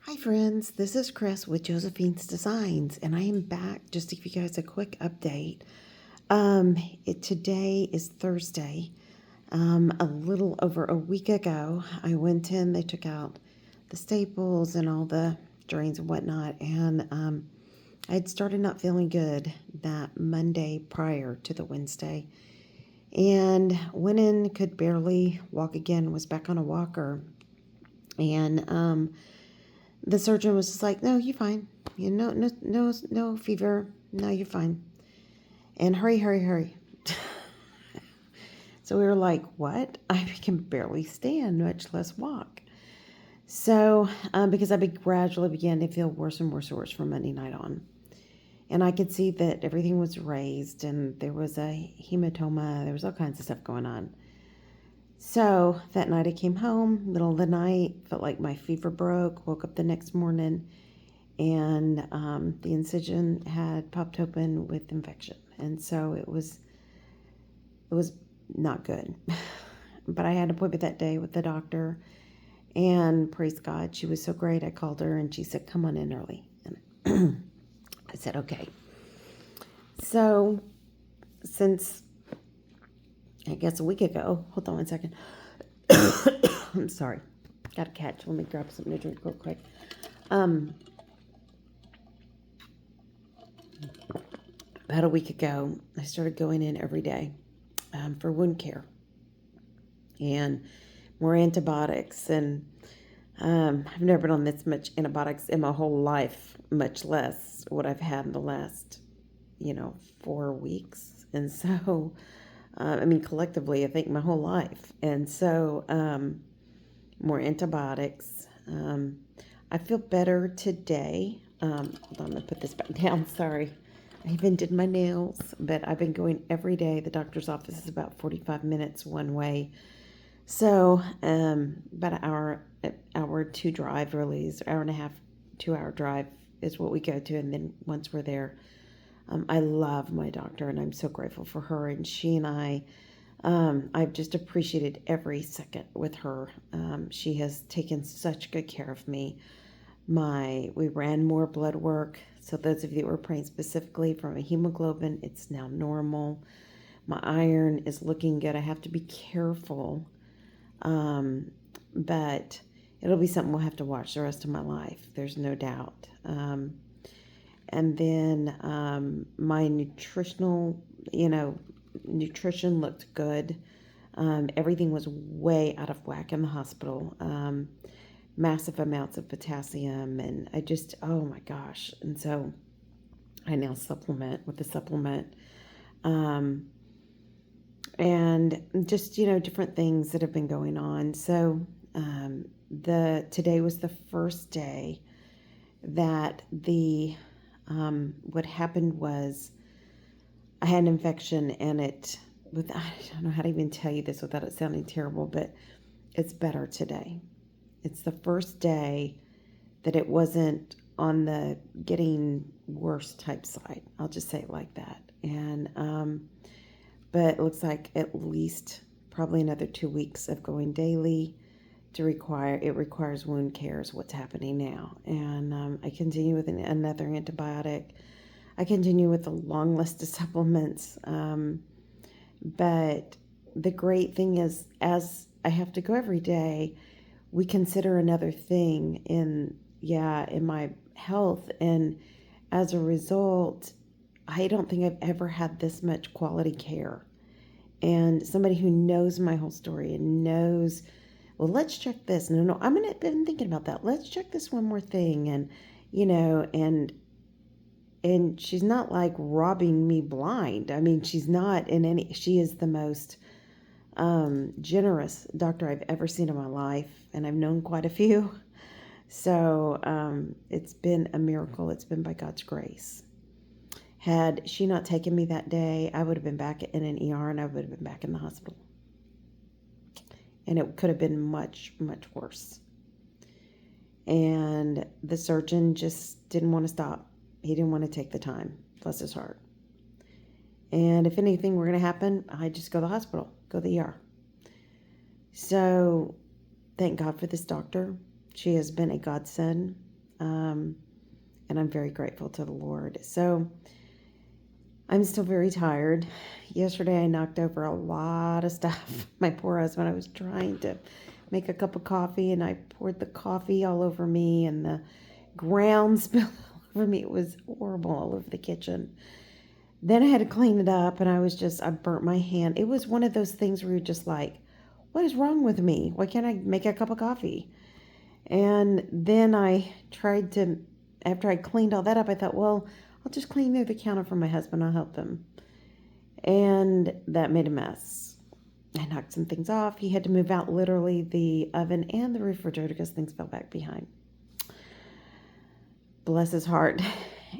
Hi friends, this is Kris with Josephine's Designs, and I am back just to give you guys a quick update. Today is Thursday. A little over a week ago, I went in, they took out the staples and all the drains and whatnot, and I had started not feeling good that Monday prior to the Wednesday, and went in, could barely walk again, was back on a walker, and the surgeon was just like, "No, you're fine. You know, no fever. No, you're fine. And hurry, hurry, hurry." So we were like, "What? I can barely stand, much less walk." So, because gradually began to feel worse and worse and worse from Monday night on, and I could see that everything was raised, and there was a hematoma. There was all kinds of stuff going on. So that night I came home, middle of the night, felt like my fever broke. Woke up the next morning, and the incision had popped open with infection, and so it was not good. But I had an appointment that day with the doctor, and praise God, she was so great. I called her, and she said, "Come on in early," and I said, "Okay." So since I guess a week ago, hold on one second. I'm sorry, got a catch. Let me grab something to drink real quick. About a week ago, I started going in every day for wound care and more antibiotics. And I've never been on this much antibiotics in my whole life, much less what I've had in the last, 4 weeks. And so, collectively, I think my whole life. And so, more antibiotics. I feel better today. Hold on, I'm going to put this back down. Sorry. I even did my nails, but I've been going every day. The doctor's office is about 45 minutes one way. So, about an hour to drive, really, is hour and a half, 2 hour drive is what we go to. And then once we're there, I love my doctor, and I'm so grateful for her. And she and I've just appreciated every second with her. She has taken such good care of me. We ran more blood work. So those of you that were praying specifically from a hemoglobin, it's now normal. My iron is looking good. I have to be careful, but it'll be something we'll have to watch the rest of my life. There's no doubt. And then my nutrition looked good. Everything was way out of whack in the hospital. Massive amounts of potassium, and oh my gosh. And so I now supplement with the supplement, and just, different things that have been going on. So, today was the first day that what happened was I had an infection, and I don't know how to even tell you this without it sounding terrible, but it's better today. It's the first day that it wasn't on the getting worse type side. I'll just say it like that. And, but it looks like at least probably another 2 weeks of going daily it requires wound care is what's happening now. And I continue with another antibiotic. I continue with a long list of supplements. But the great thing is, as I have to go every day, we consider another thing in my health. And as a result, I don't think I've ever had this much quality care. And somebody who knows my whole story and knows, well, let's check this. No, I've been thinking about that. Let's check this one more thing. And, and she's not like robbing me blind. She's not she is the most generous doctor I've ever seen in my life, and I've known quite a few. So it's been a miracle. It's been by God's grace. Had she not taken me that day, I would have been back in an ER, and I would have been back in the hospital. And it could have been much, much worse. And the surgeon just didn't want to stop. He didn't want to take the time. Bless his heart. And if anything were going to happen, I'd just go to the hospital, go to the ER. So thank God for this doctor. She has been a godsend. And I'm very grateful to the Lord. So I'm still very tired. Yesterday I knocked over a lot of stuff. My poor husband, I was trying to make a cup of coffee and I poured the coffee all over me and the ground spilled all over me. It was horrible all over the kitchen. Then I had to clean it up and I burnt my hand. It was one of those things where you're just like, what is wrong with me? Why can't I make a cup of coffee? And then after I cleaned all that up, I thought, well, I'll just clean near the counter for my husband. I'll help him. And that made a mess. I knocked some things off. He had to move out literally the oven and the refrigerator because things fell back behind. Bless his heart.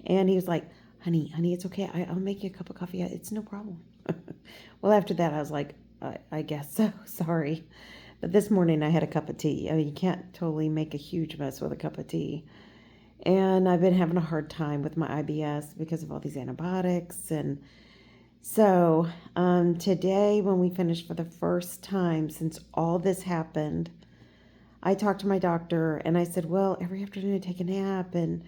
And he was like, honey, it's okay. I'll make you a cup of coffee. It's no problem. Well, after that, I was like, I guess so. Sorry. But this morning I had a cup of tea. I mean, you can't totally make a huge mess with a cup of tea. And I've been having a hard time with my IBS because of all these antibiotics. And so today, when we finished for the first time since all this happened, I talked to my doctor and I said, well, every afternoon I take a nap and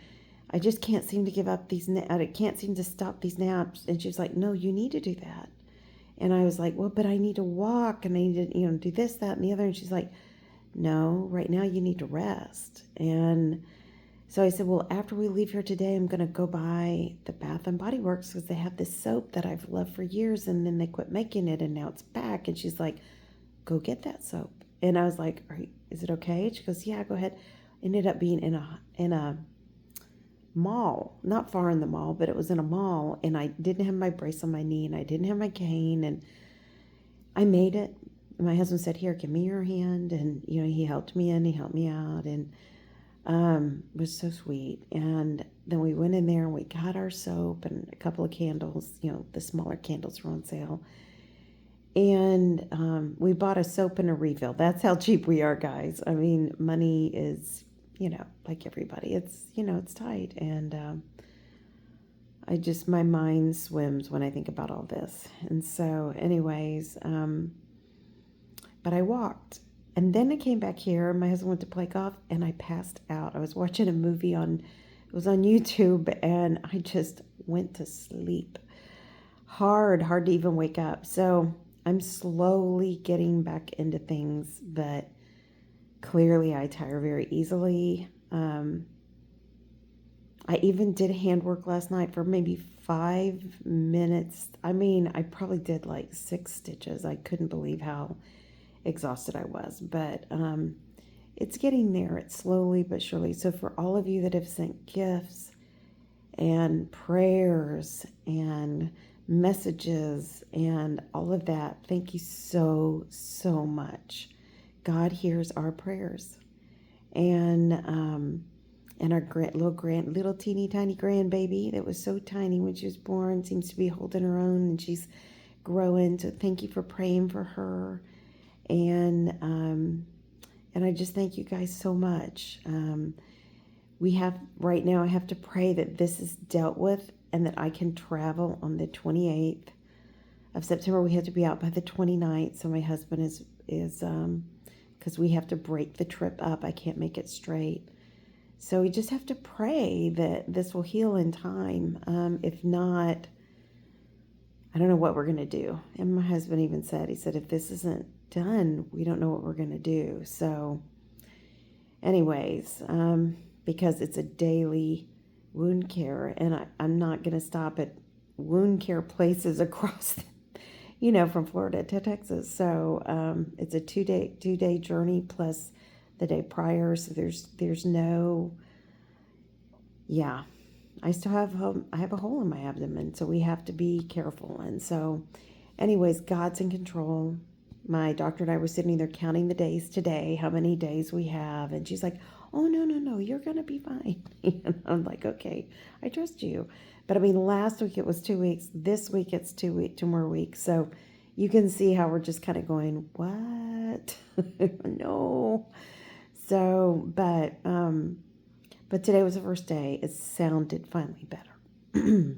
I just can't seem to give up I can't seem to stop these naps. And she's like, no, you need to do that. And I was like, well, but I need to walk and I need to, do this, that, and the other. And she's like, no, right now you need to rest. And so I said, well, after we leave here today, I'm going to go buy the Bath and Body Works because they have this soap that I've loved for years. And then they quit making it and now it's back. And she's like, go get that soap. And I was like, is it okay? She goes, yeah, go ahead. Ended up being in a mall, not far in the mall, but it was in a mall. And I didn't have my brace on my knee and I didn't have my cane. And I made it. My husband said, here, give me your hand. And, he helped me in, he helped me out. And it was so sweet. And then we went in there and we got our soap and a couple of candles, the smaller candles were on sale. And we bought a soap and a refill. That's how cheap we are, guys. I mean, money is, like everybody, it's, it's tight. And my mind swims when I think about all this. And so anyways, but I walked. And then I came back here. My husband went to play golf, and I passed out. I was watching a movie it was on YouTube, and I just went to sleep. Hard to even wake up. So I'm slowly getting back into things, but clearly I tire very easily. I even did handwork last night for maybe 5 minutes. I mean, I probably did like 6 stitches. I couldn't believe how exhausted I was, but it's getting there. It's slowly but surely. So for all of you that have sent gifts and prayers and messages and all of that, thank you so much. God hears our prayers. And our little teeny tiny grandbaby that was so tiny when she was born seems to be holding her own, and she's growing. So thank you for praying for her. And I just thank you guys so much. Right now I have to pray that this is dealt with and that I can travel on the 28th of September. We have to be out by the 29th. So my husband is because we have to break the trip up. I can't make it straight. So we just have to pray that this will heal in time. If not, I don't know what we're going to do. And my husband even said, if this isn't done, we don't know what we're going to do. So anyways, because it's a daily wound care, and I'm not going to stop at wound care places across, from Florida to Texas. So it's a two day journey plus the day prior. So there's no, I still have I have a hole in my abdomen, so we have to be careful. And so anyways, God's in control. My doctor and I were sitting there counting the days today, how many days we have. And she's like, oh, no, you're going to be fine. And I'm like, okay, I trust you. But I mean, last week it was 2 weeks. This week it's 2 more weeks. So you can see how we're just kind of going, what? No. So, but today was the first day. It sounded finally better.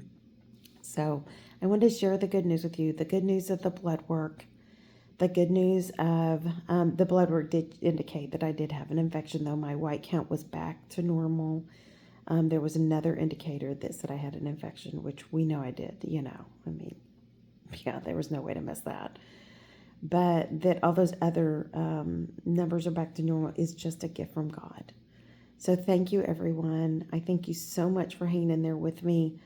So I wanted to share the good news with you, the good news of the blood work, the good news of the blood work did indicate that I did have an infection, though my white count was back to normal. There was another indicator that said I had an infection, which we know I did, I mean, yeah, there was no way to miss that. But that all those other numbers are back to normal is just a gift from God. So thank you, everyone. I thank you so much for hanging in there with me.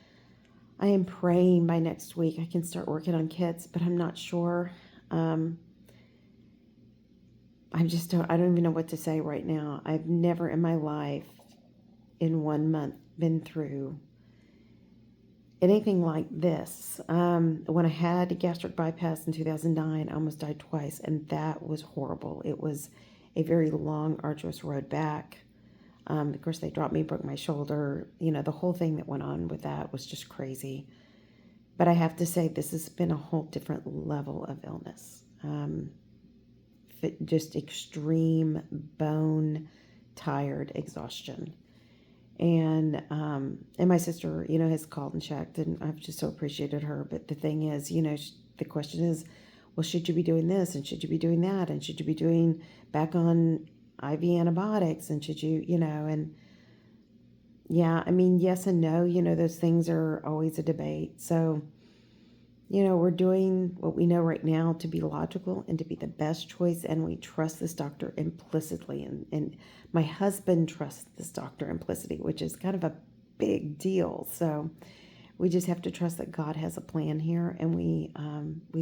I am praying by next week I can start working on kits, but I'm not sure. I don't even know what to say right now. I've never in my life in 1 month been through anything like this. When I had a gastric bypass in 2009, I almost died twice, and that was horrible. It was a very long, arduous road back. Of course, they dropped me, broke my shoulder. The whole thing that went on with that was just crazy. But I have to say, this has been a whole different level of illness. Just extreme bone tired exhaustion. And my sister, has called and checked, and I've just so appreciated her. But the thing is, the question is, well, should you be doing this, and should you be doing that, and should you be doing back on IV antibiotics, and should you, and yeah, I mean, yes and no, those things are always a debate. So, we're doing what we know right now to be logical and to be the best choice, and we trust this doctor implicitly. And my husband trusts this doctor implicitly, which is kind of a big deal. So we just have to trust that God has a plan here, and we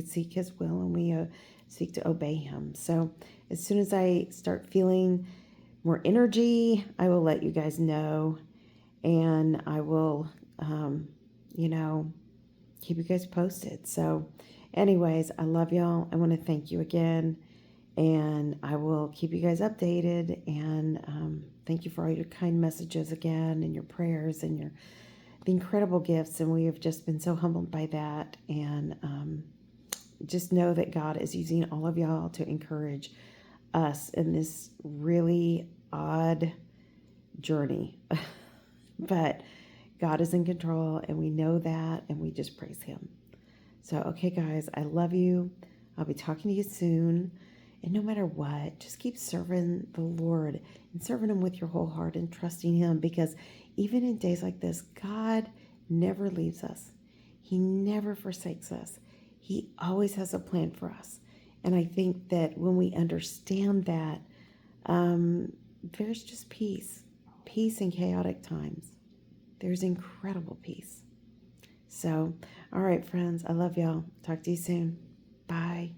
seek His will, and we seek to obey Him. So as soon as I start feeling more energy, I will let you guys know, and I will, keep you guys posted. So anyways, I love y'all. I want to thank you again, and I will keep you guys updated. And thank you for all your kind messages again, and your prayers, and the incredible gifts. And we have just been so humbled by that. And just know that God is using all of y'all to encourage us in this really odd journey. But God is in control, and we know that, and we just praise Him. So, okay, guys, I love you. I'll be talking to you soon. And no matter what, just keep serving the Lord and serving Him with your whole heart and trusting Him, because even in days like this, God never leaves us. He never forsakes us. He always has a plan for us. And I think that when we understand that, there's just peace in chaotic times. There's incredible peace. So, all right, friends, I love y'all. Talk to you soon. Bye.